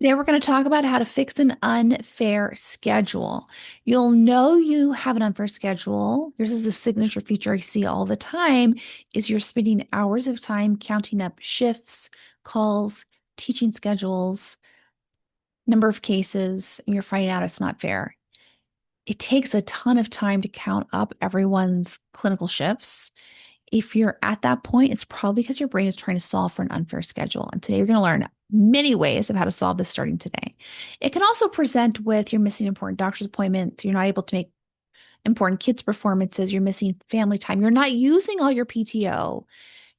Today, we're going to talk about how to fix an unfair schedule. You'll know you have an unfair schedule. Here's is a signature feature I see all the time is you're spending hours of time counting up shifts, calls, teaching schedules, number of cases, and you're finding out it's not fair. It takes a ton of time to count up everyone's clinical shifts. If you're at that point, it's probably because your brain is trying to solve for an unfair schedule. And today you're going to learn many ways of how to solve this starting today. It can also present with you're missing important doctor's appointments, you're not able to make important kids' performances, you're missing family time, you're not using all your PTO,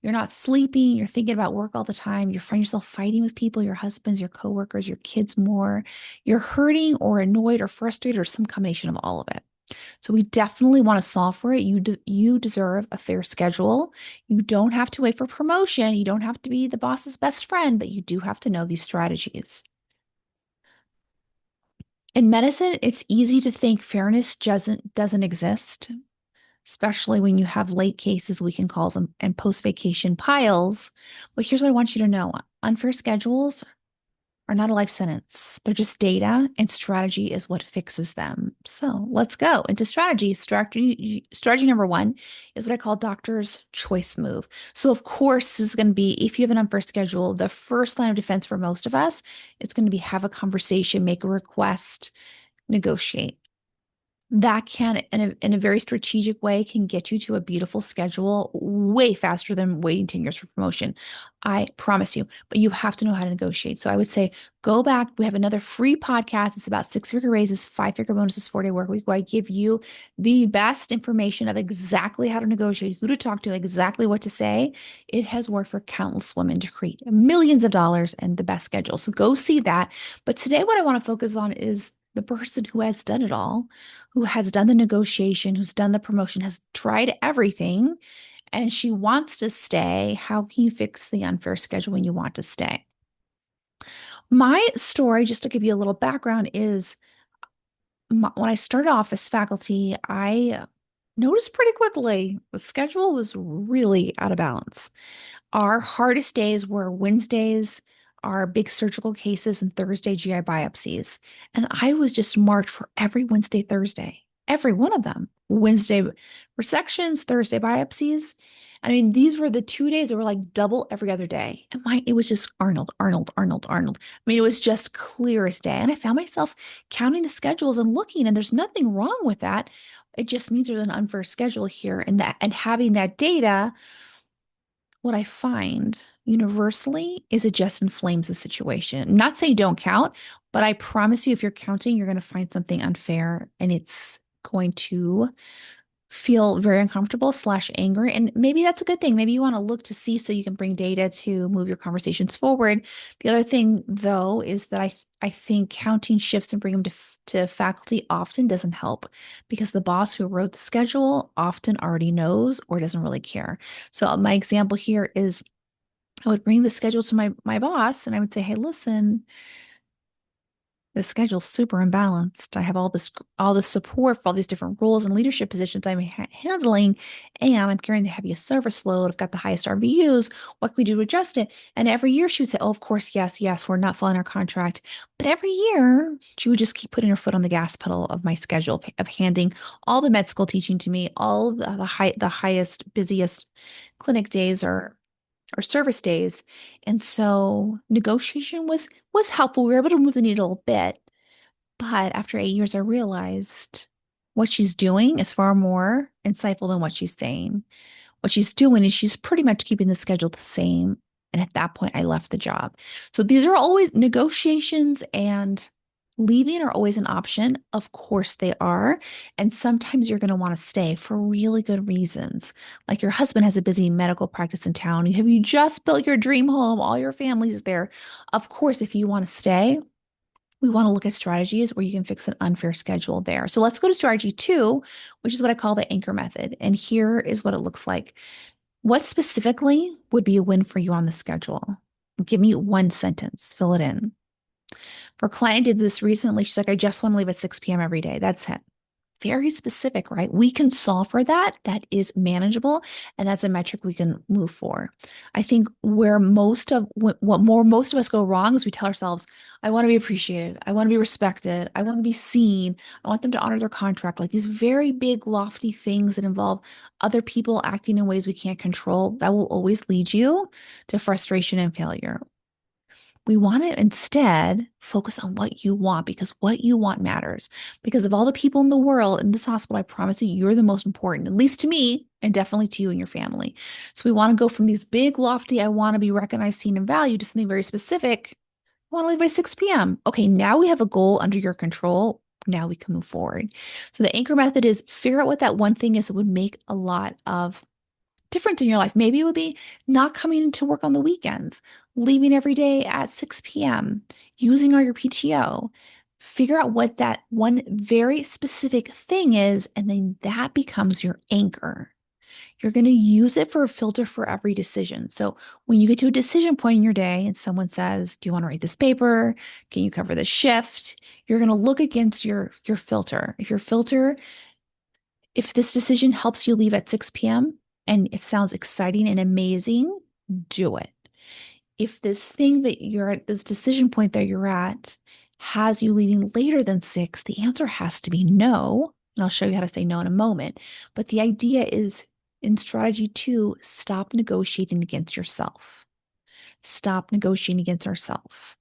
you're not sleeping, you're thinking about work all the time, you find yourself fighting with people, your husbands, your coworkers, your kids more, you're hurting or annoyed or frustrated or some combination of all of it. So we definitely want to solve for it. You deserve a fair schedule. You don't have to wait for promotion. You don't have to be the boss's best friend, but you do have to know these strategies. In medicine, it's easy to think fairness doesn't exist, especially when you have late cases, weekend calls, and post-vacation piles. But here's what I want you to know. Unfair schedules are not a life sentence. They're just data, and strategy is what fixes them. So let's go into strategy. Strategy number one is what I call doctor's choice move. So, of course, this is going to be if you have an unfair schedule, the first line of defense for most of us, it's going to be have a conversation, make a request, negotiate. That can, in a very strategic way, can get you to a beautiful schedule way faster than waiting 10 years for promotion. I promise you, but you have to know how to negotiate. So I would say go back. We have another free podcast. It's about six-figure raises, five-figure bonuses, 4-day work week, where I give you the best information of exactly how to negotiate, who to talk to, exactly what to say. It has worked for countless women to create millions of dollars and the best schedule. So go see that. But today, what I want to focus on is the person who has done it all, who has done the negotiation, who's done the promotion, has tried everything, and she wants to stay. How can you fix the unfair schedule when you want to stay? My story, just to give you a little background, is when I started off as faculty, I noticed pretty quickly the schedule was really out of balance. Our hardest days were Wednesdays, our big surgical cases, and Thursday GI biopsies. And I was just marked for every Wednesday, Thursday, every one of them. Wednesday resections, Thursday biopsies. I mean, these were the 2 days that were like double every other day. And it was just Arnold, Arnold, Arnold, Arnold. I mean, it was just clear as day. And I found myself counting the schedules and looking, and there's nothing wrong with that. It just means there's an unfair schedule here. And having that data, what I find universally is it just inflames the situation. I'm not saying don't count, but I promise you, if you're counting, you're going to find something unfair and it's going to feel very uncomfortable slash angry. And maybe that's a good thing. Maybe you want to look to see so you can bring data to move your conversations forward. The other thing, though, is that I think counting shifts and bring them to faculty often doesn't help because the boss who wrote the schedule often already knows or doesn't really care. So my example here is I would bring the schedule to my boss and I would say, hey, listen, the schedule's super imbalanced. I have all this support for all these different roles and leadership positions I'm handling, and I'm carrying the heaviest service load. I've got the highest RVUs. What can we do to adjust it? And every year she would say, "Oh, of course, yes, yes, we're not following our contract." But every year she would just keep putting her foot on the gas pedal of my schedule of handing all the med school teaching to me, all the highest, busiest clinic days or service days. And so negotiation was helpful. We were able to move the needle a bit. But after 8 years, I realized what she's doing is far more insightful than what she's saying. What she's doing is she's pretty much keeping the schedule the same. And at that point, I left the job. So these are always negotiations and leaving are always an option. Of course they are. And sometimes you're going to want to stay for really good reasons. Like your husband has a busy medical practice in town. You just built your dream home, all your family's there. Of course, if you want to stay, we want to look at strategies where you can fix an unfair schedule there. So let's go to strategy two, which is what I call the anchor method. And here is what it looks like. What specifically would be a win for you on the schedule? Give me one sentence, fill it in. For a client, I did this recently. She's like, I just want to leave at 6 p.m. every day. That's it. very specific, right? We can solve for that. That is manageable. And that's a metric we can move for. I think where most of us go wrong is we tell ourselves, I want to be appreciated. I want to be respected. I want to be seen. I want them to honor their contract. Like these very big, lofty things that involve other people acting in ways we can't control, that will always lead you to frustration and failure. We want to instead focus on what you want because what you want matters. Because of all the people in the world in this hospital, I promise you, you're the most important, at least to me, and definitely to you and your family. So we want to go from these big, lofty, I want to be recognized, seen, and valued to something very specific. I want to leave by 6 p.m. Okay, now we have a goal under your control. Now we can move forward. So the anchor method is figure out what that one thing is that would make a lot of different in your life. Maybe it would be not coming to work on the weekends, leaving every day at 6 p.m., using all your PTO. Figure out what that one very specific thing is, and then that becomes your anchor. You're going to use it for a filter for every decision. So when you get to a decision point in your day and someone says, do you want to write this paper? Can you cover this shift? You're going to look against your filter. If this decision helps you leave at 6 p.m. and it sounds exciting and amazing, do it. If this thing that you're at, this decision point that you're at, has you leaving later than 6, the answer has to be no. And I'll show you how to say no in a moment. But the idea is in strategy 2, stop negotiating against yourself. Stop negotiating against ourselves.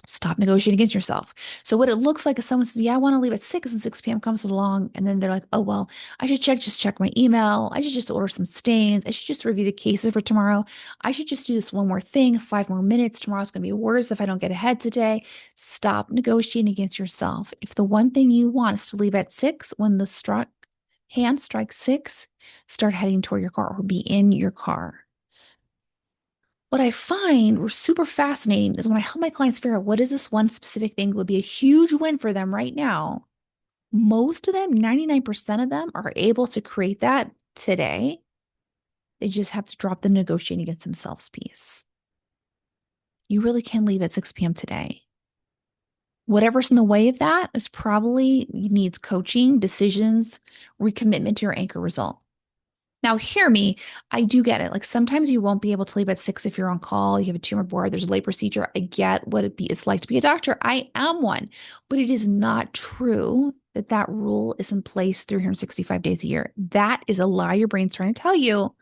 Stop negotiating against yourself. So what it looks like is someone says, yeah, I want to leave at 6 and 6 p.m. comes along. And then they're like, oh, well, I should just check my email. I should just order some stains. I should just review the cases for tomorrow. I should just do this one more thing, 5 more minutes. Tomorrow's going to be worse if I don't get ahead today. Stop negotiating against yourself. If the one thing you want is to leave at 6, when the hand strikes 6, start heading toward your car or be in your car. What I find were super fascinating is when I help my clients figure out what is this one specific thing that would be a huge win for them right now, most of them, 99% of them, are able to create that today. They just have to drop the negotiating against themselves piece. You really can leave at 6 p.m. today. Whatever's in the way of that is probably needs coaching, decisions, recommitment to your anchor result. Now, hear me, I do get it. Like sometimes you won't be able to leave at 6 if you're on call, you have a tumor board, there's a late procedure. I get what it's like to be a doctor. I am one, but it is not true that that rule is in place 365 days a year. That is a lie your brain's trying to tell you.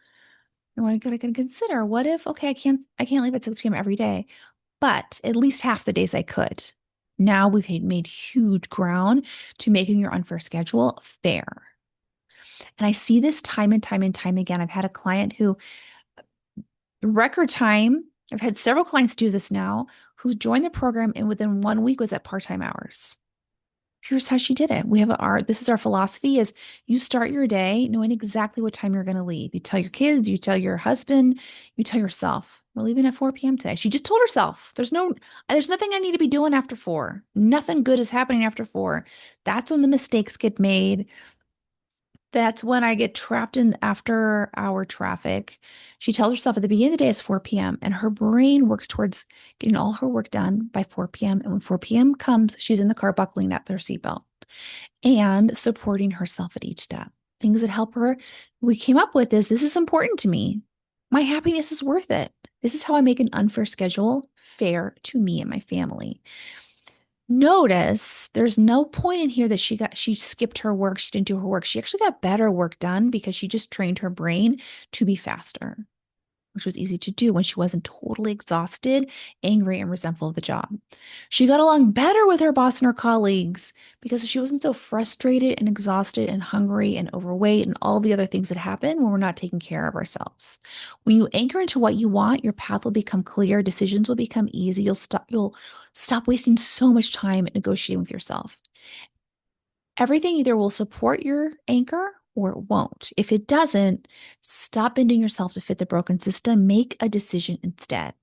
And what I gotta consider, what if, okay, I can't leave at 6 p.m. every day, but at least half the days I could. Now we've made huge ground to making your unfair schedule fair. And I see this time and time and time again. I've had a client who, record time, I've had several clients do this now, who joined the program and within 1 week was at part-time hours. Here's how she did it. This is our philosophy is you start your day knowing exactly what time you're going to leave. You tell your kids, you tell your husband, you tell yourself, we're leaving at 4 p.m. today. She just told herself, there's nothing I need to be doing after 4. Nothing good is happening after 4. That's when the mistakes get made. That's when I get trapped in after hour traffic. She tells herself at the beginning of the day is 4 p.m. and her brain works towards getting all her work done by 4 p.m. And when 4 p.m. comes, she's in the car buckling up her seatbelt and supporting herself at each step. Things that help her. We came up with this is important to me. My happiness is worth it. This is how I make an unfair schedule fair to me and my family. Notice there's no point in here that she skipped her work. She didn't do her work. She actually got better work done because she just trained her brain to be faster, which was easy to do when she wasn't totally exhausted, angry, and resentful of the job. She got along better with her boss and her colleagues because she wasn't so frustrated and exhausted and hungry and overweight and all the other things that happen when we're not taking care of ourselves. When you anchor into what you want, your path will become clear, decisions will become easy. You'll stop wasting so much time negotiating with yourself. Everything either will support your anchor or it won't. If it doesn't, stop bending yourself to fit the broken system. Make a decision instead.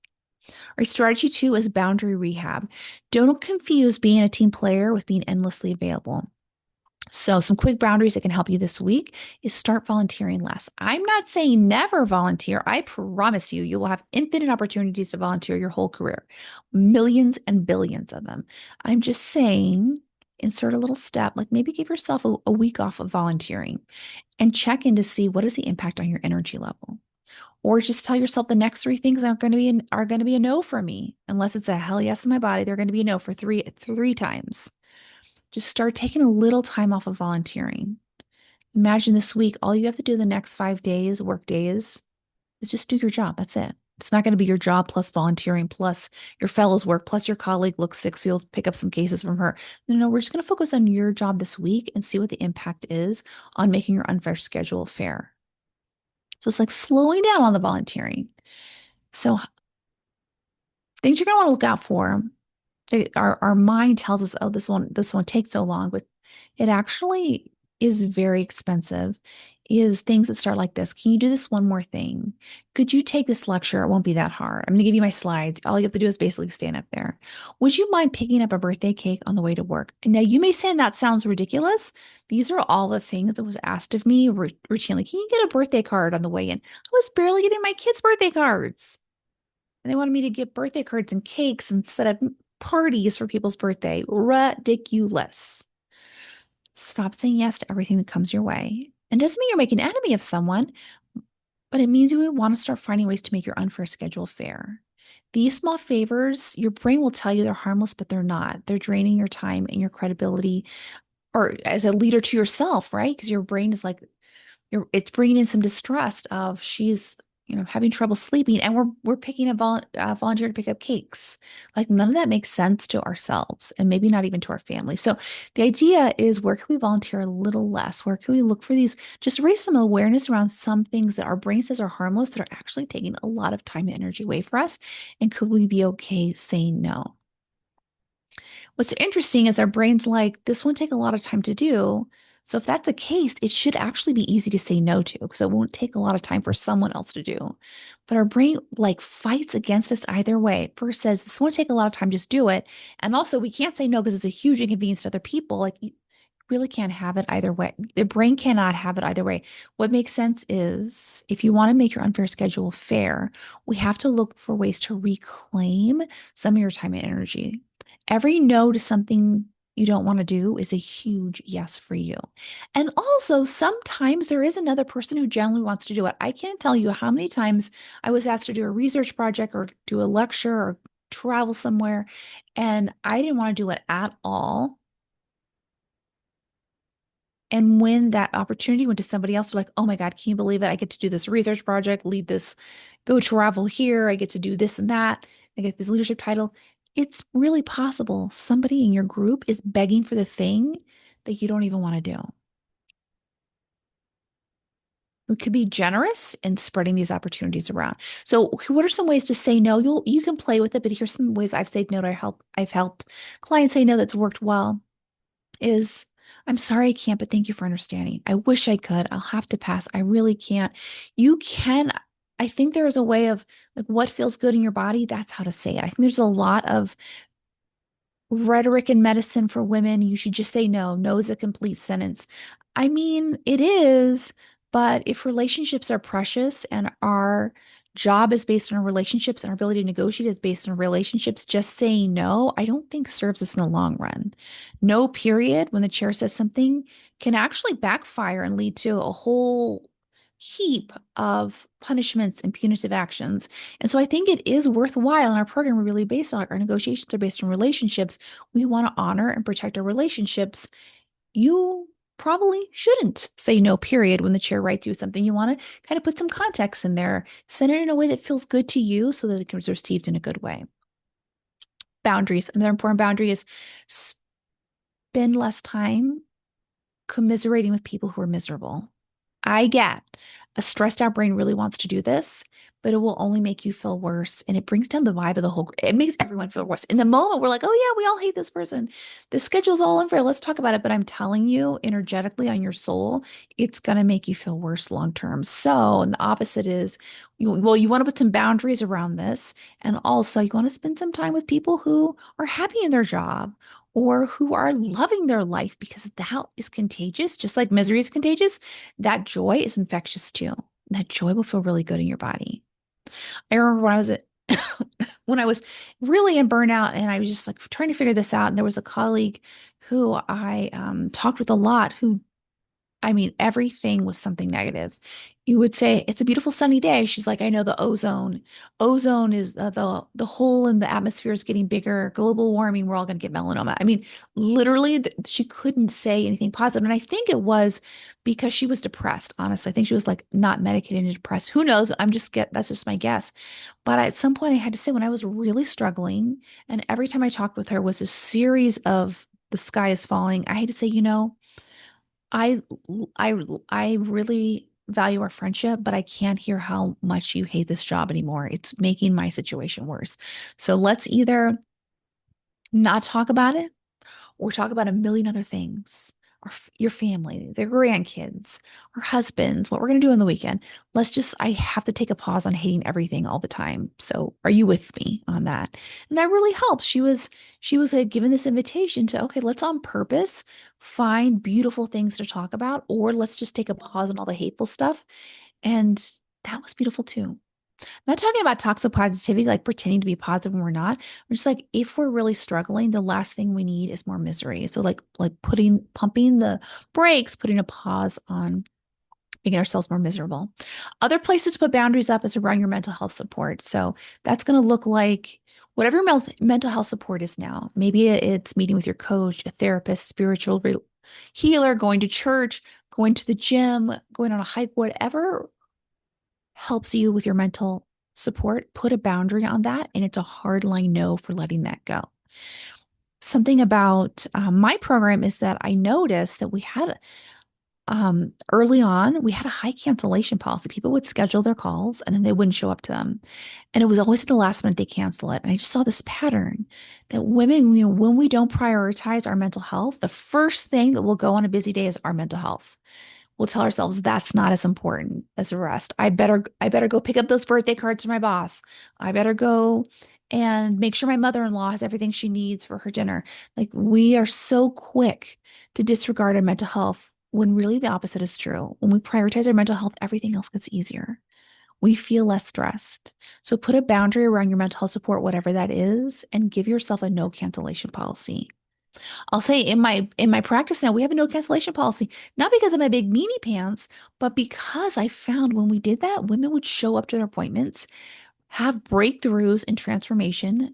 Our strategy 2 is boundary rehab. Don't confuse being a team player with being endlessly available. So some quick boundaries that can help you this week is start volunteering less. I'm not saying never volunteer. I promise you, you will have infinite opportunities to volunteer your whole career, millions and billions of them. I'm just saying insert a little step, like maybe give yourself a week off of volunteering and check in to see what is the impact on your energy level. Or just tell yourself the next three things are going to be a no for me. Unless it's a hell yes in my body, they're going to be a no for three times. Just start taking a little time off of volunteering. Imagine this week, all you have to do the next 5 days, work days, is just do your job. That's it. It's not going to be your job plus volunteering plus your fellow's work plus your colleague looks sick, so you'll pick up some cases from her. No, no, we're just going to focus on your job this week and see what the impact is on making your unfair schedule fair. So it's like slowing down on the volunteering. So things you're going to want to look out for. Our mind tells us, oh, this one takes so long, but it actually is very expensive. Is things that start like this. Can you do this one more thing? Could you take this lecture? It won't be that hard. I'm going to give you my slides. All you have to do is basically stand up there. Would you mind picking up a birthday cake on the way to work? Now, you may say that sounds ridiculous. These are all the things that was asked of me routinely. Can you get a birthday card on the way in? I was barely getting my kids' birthday cards. And they wanted me to get birthday cards and cakes and set up parties for people's birthday. Ridiculous. Stop saying yes to everything that comes your way. And doesn't mean you're making an enemy of someone, but it means you want to start finding ways to make your unfair schedule fair. These small favors, your brain will tell you they're harmless, but they're not. They're draining your time and your credibility, or as a leader to yourself, right? Because your brain is like, it's bringing in some distrust of she's having trouble sleeping, and we're picking a volunteer to pick up cakes. Like none of that makes sense to ourselves, and maybe not even to our family. So the idea is, where can we volunteer a little less? Where can we look for these? Just raise some awareness around some things that our brain says are harmless that are actually taking a lot of time and energy away for us, and could we be okay saying no? What's interesting is our brain's like, this won't take a lot of time to do. So if that's the case, it should actually be easy to say no to because it won't take a lot of time for someone else to do. But our brain like fights against us either way. First says, this won't take a lot of time, just do it. And also we can't say no because it's a huge inconvenience to other people. Like you really can't have it either way. The brain cannot have it either way. What makes sense is if you want to make your unfair schedule fair, we have to look for ways to reclaim some of your time and energy. Every no to something you don't want to do is a huge yes for you. And also, sometimes there is another person who generally wants to do it. I can't tell you how many times I was asked to do a research project or do a lecture or travel somewhere, and I didn't want to do it at all. And when that opportunity went to somebody else, they're like, oh my God, can you believe it? I get to do this research project, lead this, go travel here. I get to do this and that. I get this leadership title. It's really possible somebody in your group is begging for the thing that you don't even want to do. We could be generous in spreading these opportunities around. So, what are some ways to say no? You can play with it, but here's some ways I've said no to I've helped clients say no that's worked well. Is I'm sorry I can't, but thank you for understanding. I wish I could. I'll have to pass. I really can't. You can. I think there is a way of like what feels good in your body. That's how to say it. I think there's a lot of rhetoric in medicine for women. You should just say no. No is a complete sentence. I mean, it is, but if relationships are precious and our job is based on our relationships and our ability to negotiate is based on relationships, just saying no, I don't think serves us in the long run. No, period, when the chair says something can actually backfire and lead to a whole heap of punishments and punitive actions. And so I think it is worthwhile in our program, we're really based on our negotiations are based on relationships. We want to honor and protect our relationships. You probably shouldn't say no, period, when the chair writes you something. You want to kind of put some context in there, send it in a way that feels good to you so that it can be received in a good way. Boundaries. Another important boundary is spend less time commiserating with people who are miserable. I get a stressed out brain really wants to do this, but it will only make you feel worse. And it brings down the vibe of the whole group. It makes everyone feel worse. In the moment, we're like, oh, yeah, we all hate this person. The schedule's all unfair. Let's talk about it. But I'm telling you, energetically on your soul, it's going to make you feel worse long term. So, and the opposite is, you want to put some boundaries around this. And also, you want to spend some time with people who are happy in their job or who are loving their life because that is contagious. Just like misery is contagious, that joy is infectious too. That joy will feel really good in your body. I remember when I was really in burnout and I was just like trying to figure this out. And there was a colleague who I talked with a lot, who I mean, everything was something negative. You would say, it's a beautiful sunny day. She's like, I know the ozone. Ozone is the hole in the atmosphere is getting bigger. Global warming, we're all going to get melanoma. I mean, literally, she couldn't say anything positive. And I think it was because she was depressed, honestly. I think she was like not medicated and depressed. Who knows? That's just my guess. But at some point, I had to say, when I was really struggling, and every time I talked with her was a series of the sky is falling, I had to say, I I really value our friendship, but I can't hear how much you hate this job anymore. It's making my situation worse. So let's either not talk about it or talk about a million other things. Your family, their grandkids, our husbands, what we're going to do on the weekend. I have to take a pause on hating everything all the time. So are you with me on that? And that really helps. She was given this invitation to, okay, let's on purpose find beautiful things to talk about, or let's just take a pause on all the hateful stuff. And that was beautiful too. I'm not talking about toxic positivity, like pretending to be positive when we're not. We're just like, if we're really struggling, the last thing we need is more misery. So like pumping the brakes, putting a pause on making ourselves more miserable. Other places to put boundaries up is around your mental health support. So that's going to look like whatever your mental health support is now. Maybe it's meeting with your coach, a therapist, healer, going to church, going to the gym, going on a hike, whatever helps you with your mental support, put a boundary on that. And it's a hard line no for letting that go. Something about my program is that I noticed that we had early on, we had a high cancellation policy. People would schedule their calls and then they wouldn't show up to them. And it was always at the last minute they cancel it. And I just saw this pattern that women, when we don't prioritize our mental health, the first thing that will go on a busy day is our mental health. We'll tell ourselves that's not as important as the rest. I better go pick up those birthday cards for my boss. I better go and make sure my mother-in-law has everything she needs for her dinner. Like we are so quick to disregard our mental health when really the opposite is true. When we prioritize our mental health, everything else gets easier. We feel less stressed. So put a boundary around your mental health support, whatever that is, and give yourself a no cancellation policy. I'll say in my practice now, we have a no cancellation policy, not because of my big meanie pants, but because I found when we did that, women would show up to their appointments, have breakthroughs and transformation,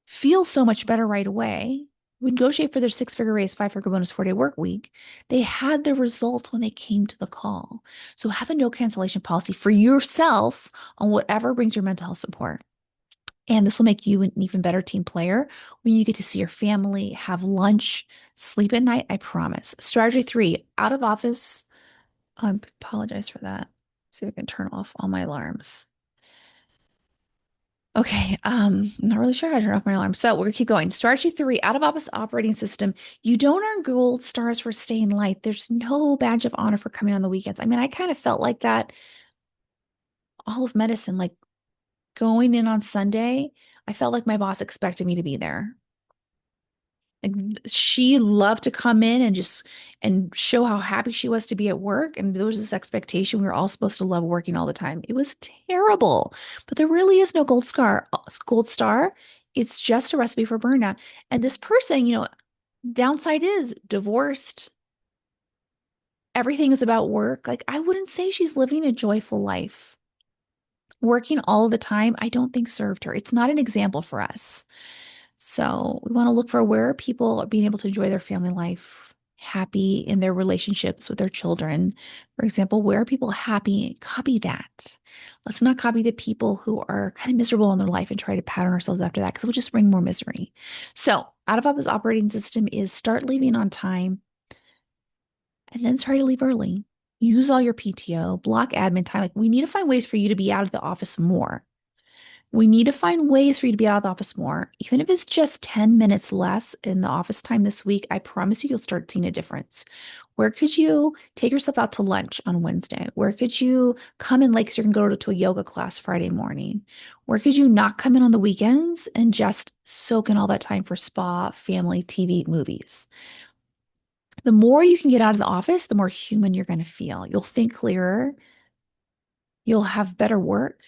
feel so much better right away, would negotiate for their six-figure raise, five-figure bonus, 4-day work week. They had the results when they came to the call. So have a no cancellation policy for yourself on whatever brings your mental health support. And this will make you an even better team player when you get to see your family, have lunch, sleep at night. I promise. Strategy 3, out of office. I apologize for that. See if I can turn off all my alarms. Okay, I'm not really sure how to turn off my alarm. So we're gonna keep going. Strategy 3, out of office operating system. You don't earn gold stars for staying light. There's no badge of honor for coming on the weekends. I mean, I kind of felt like that all of medicine, like going in on Sunday, I felt like my boss expected me to be there. Like she loved to come in and just and show how happy she was to be at work. And there was this expectation we were all supposed to love working all the time. It was terrible. But there really is no gold star. It's just a recipe for burnout. And this person, downside is divorced. Everything is about work. Like I wouldn't say she's living a joyful life. Working all the time, I don't think served her. It's not an example for us. So we want to look for where people are being able to enjoy their family life, happy in their relationships with their children. For example, where are people happy? Copy that. Let's not copy the people who are kind of miserable in their life and try to pattern ourselves after that because it will just bring more misery. So out of office operating system is start leaving on time and then try to leave early. Use all your PTO, block admin time. Like we need to find ways for you to be out of the office more. We need to find ways for you to be out of the office more. Even if it's just 10 minutes less in the office time this week, I promise you'll start seeing a difference. Where could you take yourself out to lunch on Wednesday? Where could you come in late because you're going to go to a yoga class Friday morning? Where could you not come in on the weekends and just soak in all that time for spa, family, TV, movies? The more you can get out of the office, the more human you're going to feel. You'll think clearer. You'll have better work.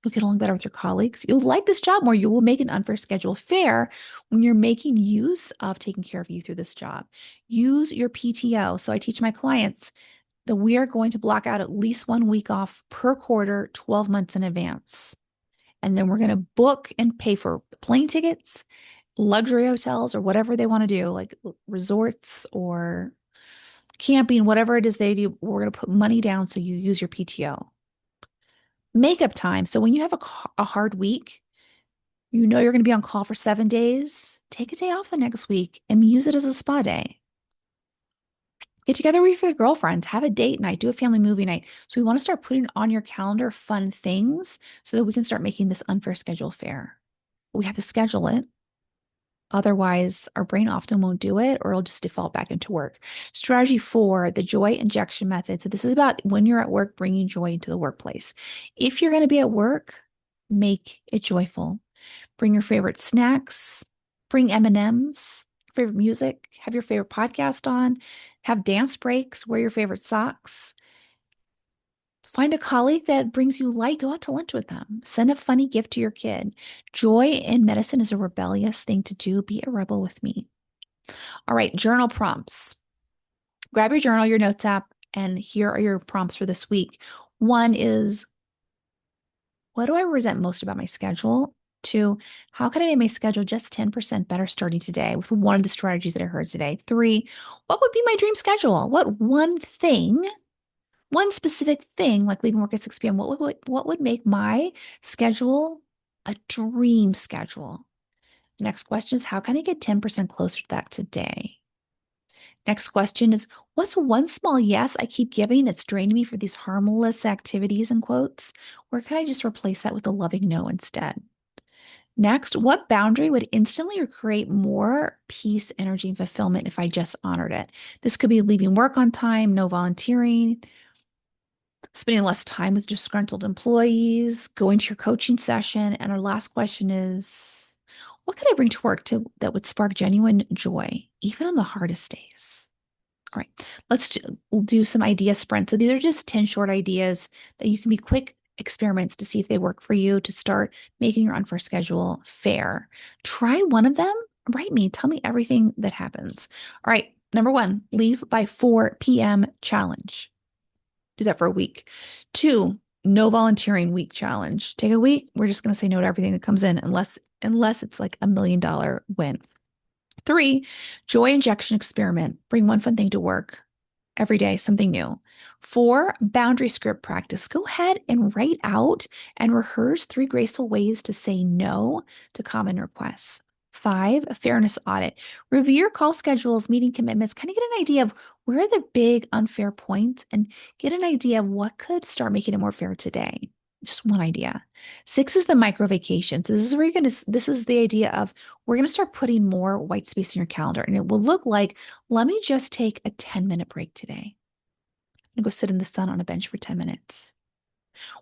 You'll get along better with your colleagues. You'll like this job more. You will make an unfair schedule fair when you're making use of taking care of you through this job. Use your PTO. So I teach my clients that we are going to block out at least 1 week off per quarter, 12 months in advance. And then we're going to book and pay for plane tickets, luxury hotels, or whatever they want to do, like resorts or camping, whatever it is they do. We're going to put money down so you use your PTO. Makeup time. So when you have a hard week, you know you're going to be on call for 7 days. Take a day off the next week and use it as a spa day. Get together with your girlfriends, have a date night, do a family movie night. So we want to start putting on your calendar fun things so that we can start making this unfair schedule fair. But we have to schedule it. Otherwise, our brain often won't do it or it'll just default back into work. Strategy 4, the joy injection method. So this is about when you're at work, bringing joy into the workplace. If you're going to be at work, make it joyful. Bring your favorite snacks, bring M&Ms, favorite music, have your favorite podcast on, have dance breaks, wear your favorite socks. Find a colleague that brings you light, go out to lunch with them. Send a funny gift to your kid. Joy in medicine is a rebellious thing to do. Be a rebel with me. All right, journal prompts. Grab your journal, your notes app, and here are your prompts for this week. 1 is, what do I resent most about my schedule? 2, how can I make my schedule just 10% better starting today with one of the strategies that I heard today? 3, what would be my dream schedule? What one thing, one specific thing, like leaving work at 6 p.m., what would make my schedule a dream schedule? Next question is, how can I get 10% closer to that today? Next question is, what's one small yes I keep giving that's draining me for these harmless activities and quotes? Or can I just replace that with a loving no instead? Next, what boundary would instantly create more peace, energy, and fulfillment if I just honored it? This could be leaving work on time, no volunteering, spending less time with disgruntled employees, going to your coaching session. And our last question is, what could I bring to work that would spark genuine joy, even on the hardest days? All right, let's do some idea sprints. So these are just 10 short ideas that you can be quick experiments to see if they work for you to start making your unfair schedule fair. Try one of them. Write me. Tell me everything that happens. All right, number 1, leave by 4 p.m. challenge. Do that for a week. 2, no volunteering week challenge. Take a week. We're just going to say no to everything that comes in unless it's like $1 million win. 3, joy injection experiment. Bring one fun thing to work every day, something new. 4, boundary script practice. Go ahead and write out and rehearse 3 graceful ways to say no to common requests. 5, a fairness audit. Review your call schedules, meeting commitments, kind of get an idea of where are the big unfair points and get an idea of what could start making it more fair today. Just one idea. 6 is the micro vacation. So this is where this is the idea of we're going to start putting more white space in your calendar. And it will look like, let me just take a 10-minute break today. I'm going to go sit in the sun on a bench for 10 minutes.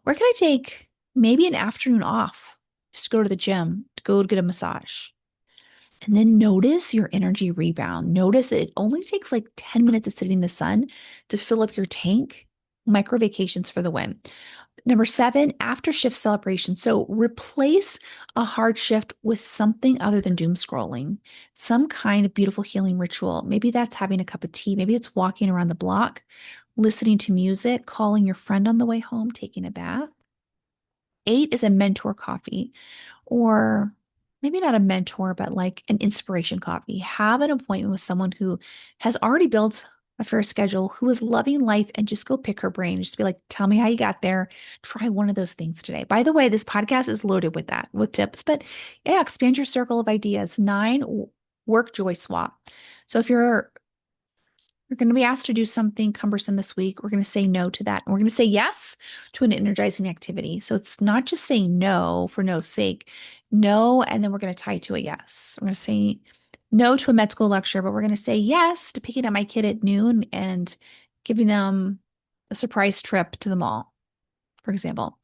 Where can I take maybe an afternoon off? Just go to the gym, to go get a massage. And then notice your energy rebound. Notice that it only takes like 10 minutes of sitting in the sun to fill up your tank. Micro vacations for the win. Number 7, after shift celebration. So replace a hard shift with something other than doom scrolling, some kind of beautiful healing ritual. Maybe that's having a cup of tea. Maybe it's walking around the block, listening to music, calling your friend on the way home, taking a bath. 8 is a mentor coffee, or maybe not a mentor, but like an inspiration coffee. Have an appointment with someone who has already built a fair schedule, who is loving life, and just go pick her brain. Just be like, tell me how you got there. Try one of those things today. By the way, this podcast is loaded with that, with tips, but yeah, expand your circle of ideas. 9, work joy swap. So if you're going to be asked to do something cumbersome this week, we're going to say no to that. And we're going to say yes to an energizing activity. So it's not just saying no for no's sake. No, and then we're going to tie it to a yes. We're going to say no to a med school lecture, but we're going to say yes to picking up my kid at noon and giving them a surprise trip to the mall, for example.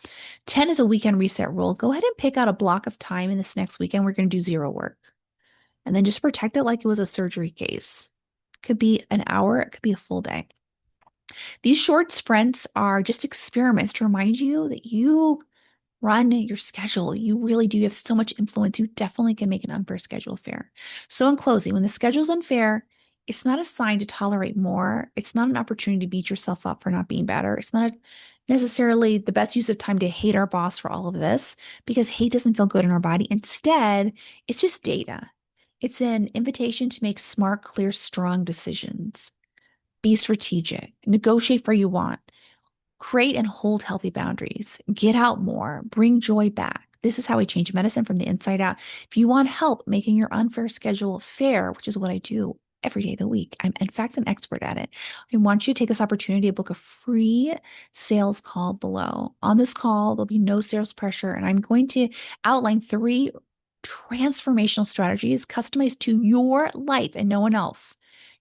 10 is a weekend reset rule. Go ahead and pick out a block of time in this next weekend. We're going to do 0 work. And then just protect it like it was a surgery case. Could be an hour, it could be a full day. These short sprints are just experiments to remind you that you Run your schedule. You really do. You have so much influence. You definitely can make an unfair schedule fair. So, in closing, when the schedule is unfair, it's not a sign to tolerate more. It's not an opportunity to beat yourself up for not being better. It's not necessarily the best use of time to hate our boss for all of this because hate doesn't feel good in our body. Instead, it's just data. It's an invitation to make smart, clear, strong decisions. Be strategic, negotiate for you want. Create and hold healthy boundaries. Get out more. Bring joy back. This is how we change medicine from the inside out. If you want help making your unfair schedule fair, which is what I do every day of the week, I'm in fact an expert at it. I want you to take this opportunity to book a free sales call below. On this call, there'll be no sales pressure, and I'm going to outline 3 transformational strategies customized to your life and no one else.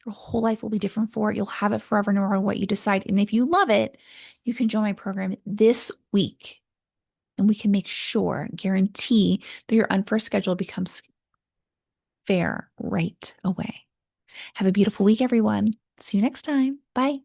Your whole life will be different for it. You'll have it forever no matter what you decide. And if you love it, you can join my program this week and we can make sure, guarantee that your unfair schedule becomes fair right away. Have a beautiful week, everyone. See you next time. Bye.